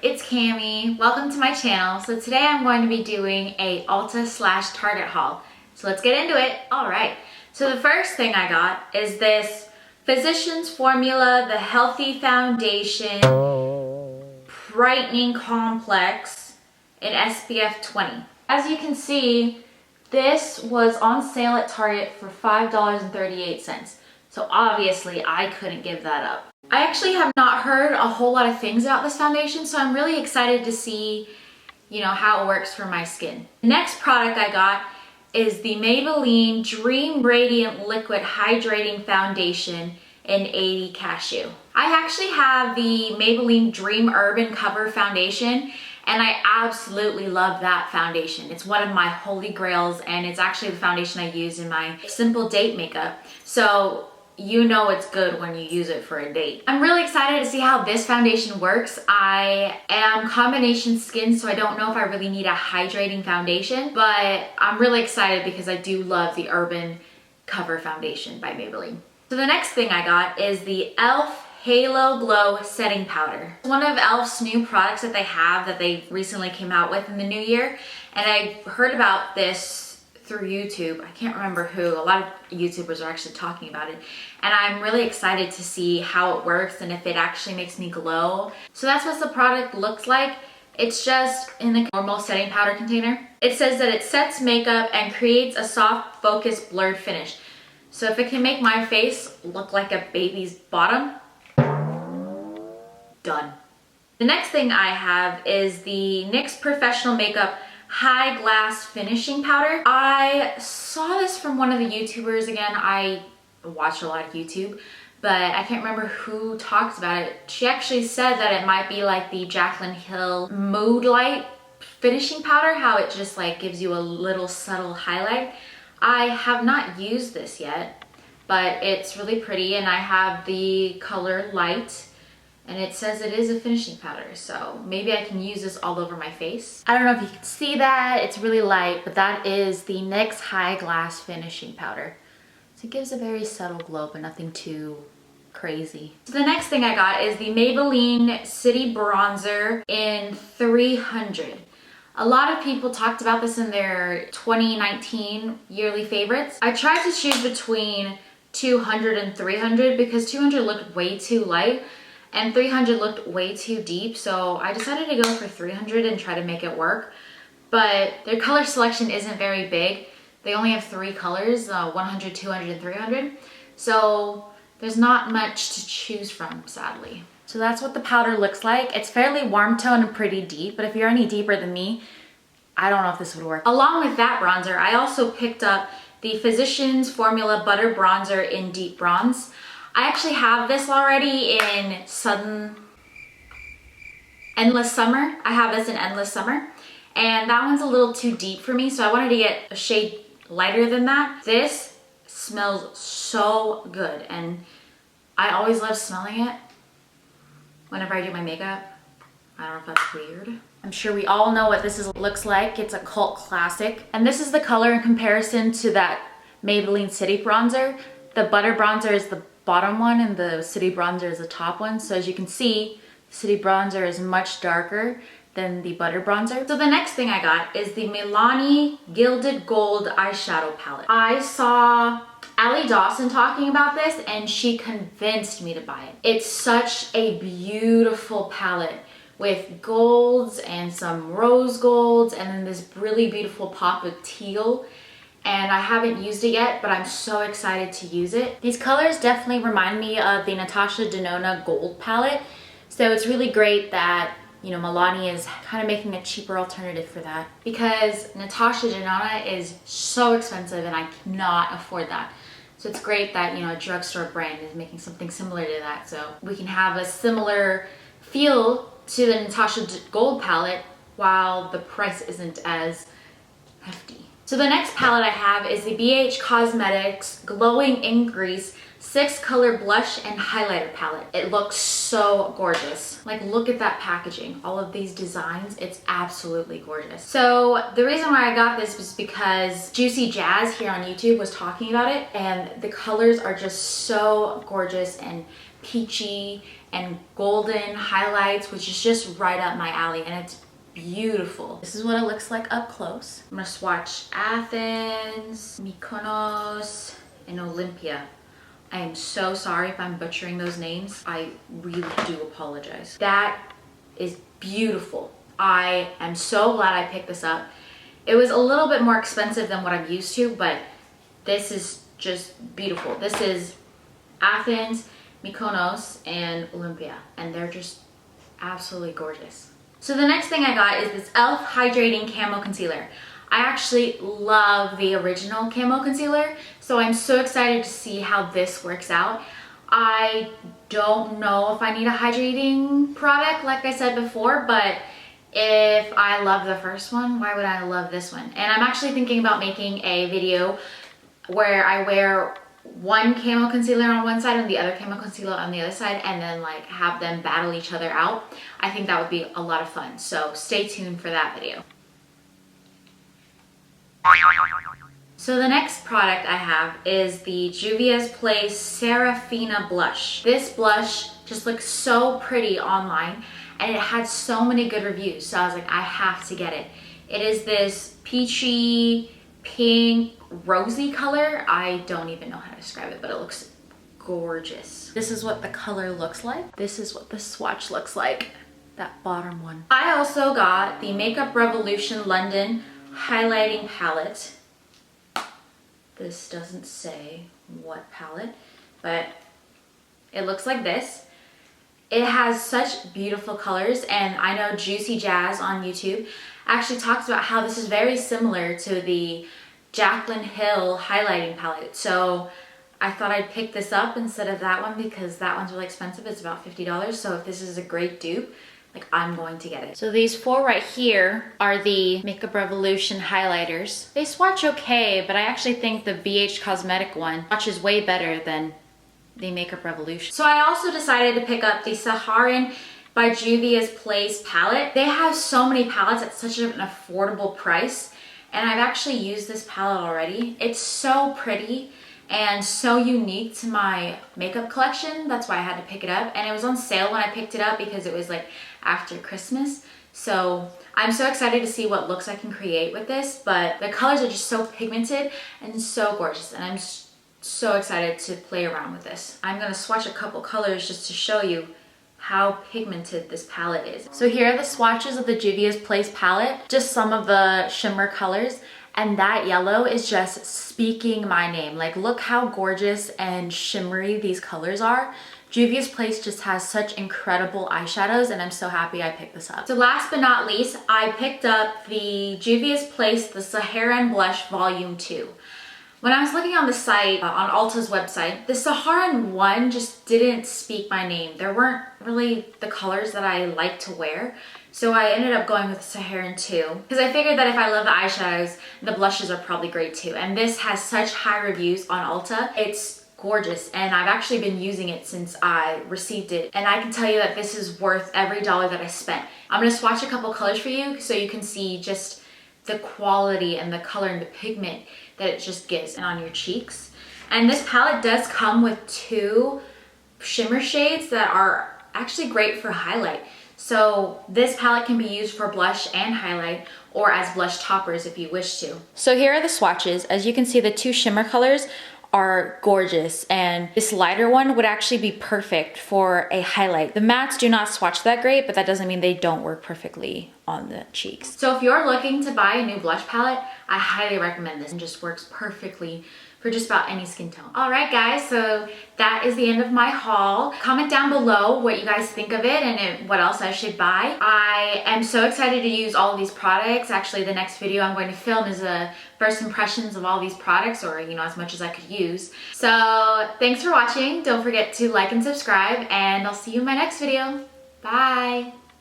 it's Cami. Welcome to my channel. So today I'm going to be doing a Ulta/Target haul. So let's get into it. All right. So the first thing I got is this Physicians Formula The Healthy Foundation Brightening Complex in SPF 20. As you can see, this was on sale at Target for $5.38. So obviously I couldn't give that up. I actually have not heard a whole lot of things about this foundation, so I'm really excited to see, how it works for my skin. The next product I got is the Maybelline Dream Radiant Liquid Hydrating Foundation in 80 Cashew. I actually have the Maybelline Dream Urban Cover Foundation, and I absolutely love that foundation. It's one of my holy grails, and it's actually the foundation I use in my simple date makeup. So you know it's good when you use it for a date. I'm really excited to see how this foundation works. I am combination skin, so I don't know if I really need a hydrating foundation, but I'm really excited because I do love the Urban Cover Foundation by Maybelline. So the next thing I got is the e.l.f. Halo Glow Setting Powder. One of e.l.f.'s new products that they have that they recently came out with in the new year, and I heard about this through YouTube. I can't remember who. A lot of YouTubers are actually talking about it, and I'm really excited to see how it works and if it actually makes me glow. So that's what the product looks like. It's just in a normal setting powder container. It says that it sets makeup and creates a soft, focused, blurred finish. So if it can make my face look like a baby's bottom, done. The next thing I have is the NYX Professional Makeup High Glass Finishing Powder. I saw this from one of the YouTubers. Again, I watch a lot of YouTube, but I can't remember who talked about it. She actually said that it might be like the Jaclyn Hill Mood Light Finishing Powder, how it just like gives you a little subtle highlight. I have not used this yet, but it's really pretty, and I have the color Light, and it says it is a finishing powder, so maybe I can use this all over my face. I don't know if you can see that, it's really light, but that is the NYX High Glass Finishing Powder. So it gives a very subtle glow, but nothing too crazy. So the next thing I got is the Maybelline City Bronzer in 300. A lot of people talked about this in their 2019 yearly favorites. I tried to choose between 200 and 300 because 200 looked way too light and 300 looked way too deep, so I decided to go for 300 and try to make it work. But their color selection isn't very big. They only have 3 colors, 100, 200, and 300. So there's not much to choose from, sadly. So that's what the powder looks like. It's fairly warm tone and pretty deep, but if you're any deeper than me, I don't know if this would work. Along with that bronzer, I also picked up the Physicians Formula Butter Bronzer in Deep Bronze. I actually have this already in Endless Summer. I have this in Endless Summer, and that one's a little too deep for me, so I wanted to get a shade lighter than that. This smells so good, and I always love smelling it whenever I do my makeup. I don't know if that's weird. I'm sure we all know what this looks like. It's a cult classic, and this is the color in comparison to that Maybelline City Bronzer. The Butter Bronzer is the bottom one and the City Bronzer is the top one. So as you can see, City Bronzer is much darker than the Butter Bronzer. So the next thing I got is the Milani Gilded Gold Eyeshadow Palette. I saw Allie Dawson talking about this and she convinced me to buy it. It's such a beautiful palette with golds and some rose golds and then this really beautiful pop of teal. And I haven't used it yet, but I'm so excited to use it. These colors definitely remind me of the Natasha Denona Gold palette. So it's really great that, Milani is kind of making a cheaper alternative for that, because Natasha Denona is so expensive and I cannot afford that. So it's great that, a drugstore brand is making something similar to that. So we can have a similar feel to the Natasha Gold palette while the price isn't as hefty. So the next palette I have is the BH Cosmetics Glowing in Grease 6-color blush and highlighter palette. It looks so gorgeous. Like, look at that packaging. All of these designs, it's absolutely gorgeous. So the reason why I got this was because Juicy Jazz here on YouTube was talking about it, and the colors are just so gorgeous and peachy and golden highlights, which is just right up my alley, and it's beautiful. This is what it looks like up close. I'm gonna swatch Athens, Mykonos, and Olympia. I am so sorry if I'm butchering those names. I really do apologize. That is beautiful. I am so glad I picked this up. It was a little bit more expensive than what I'm used to, but this is just beautiful. This is Athens, Mykonos, and Olympia, and they're just absolutely gorgeous. So the next thing I got is this e.l.f. Hydrating Camo Concealer. I actually love the original camo concealer, so I'm so excited to see how this works out. I don't know if I need a hydrating product like I said before, but if I love the first one, why would I love this one? And I'm actually thinking about making a video where I wear one camo concealer on one side and the other camo concealer on the other side, and then like have them battle each other out. I think that would be a lot of fun, so stay tuned for that video. So the next product I have is the Juvia's Place Serafina blush. This blush just looks so pretty online, and it had so many good reviews, so I was like, I have to get it. It is this peachy, pink, rosy color. I don't even know how to describe it, but it looks gorgeous. This is what the color looks like. This is what the swatch looks like, that bottom one. I also got the Makeup Revolution London highlighting palette. This doesn't say what palette, but it looks like this. It has such beautiful colors, and I know Juicy Jazz on YouTube actually talks about how this is very similar to the Jaclyn Hill highlighting palette. So I thought I'd pick this up instead of that one because that one's really expensive. It's about $50. So if this is a great dupe, like, I'm going to get it. So these four right here are the Makeup Revolution highlighters. They swatch okay, but I actually think the BH Cosmetic one swatches way better than the Makeup Revolution. So I also decided to pick up the Saharan by Juvia's Place palette. They have so many palettes at such an affordable price, and I've actually used this palette already. It's so pretty and so unique to my makeup collection. That's why I had to pick it up, and it was on sale when I picked it up because it was like after Christmas. So I'm so excited to see what looks I can create with this, but the colors are just so pigmented and so gorgeous, and I'm so excited to play around with this. I'm gonna swatch a couple colors just to show you how pigmented this palette is. So here are the swatches of the Juvia's Place palette, just some of the shimmer colors, and that yellow is just speaking my name. Like, look how gorgeous and shimmery these colors are. Juvia's Place just has such incredible eyeshadows, and I'm so happy I picked this up. So last but not least, I picked up the Juvia's Place The Saharan Blush Volume 2. When I was looking on the site, on Ulta's website, the Saharan one just didn't speak my name. There weren't really the colors that I like to wear. So I ended up going with the Saharan 2 because I figured that if I love the eyeshadows, the blushes are probably great too. And this has such high reviews on Ulta. It's gorgeous, and I've actually been using it since I received it, and I can tell you that this is worth every dollar that I spent. I'm gonna swatch a couple colors for you so you can see just the quality and the color and the pigment that it just gives and on your cheeks. And this palette does come with 2 shimmer shades that are actually great for highlight. So this palette can be used for blush and highlight, or as blush toppers if you wish to. So here are the swatches. As you can see, the 2 shimmer colors are gorgeous, and this lighter one would actually be perfect for a highlight. The mattes do not swatch that great, but that doesn't mean they don't work perfectly on the cheeks. So if you're looking to buy a new blush palette, I highly recommend this. It just works perfectly for just about any skin tone. All right guys, so that is the end of my haul. Comment down below what you guys think of it and what else I should buy. I am so excited to use all of these products. Actually, the next video I'm going to film is a first impressions of all these products, or as much as I could use. So thanks for watching. Don't forget to like and subscribe, and I'll see you in my next video. Bye.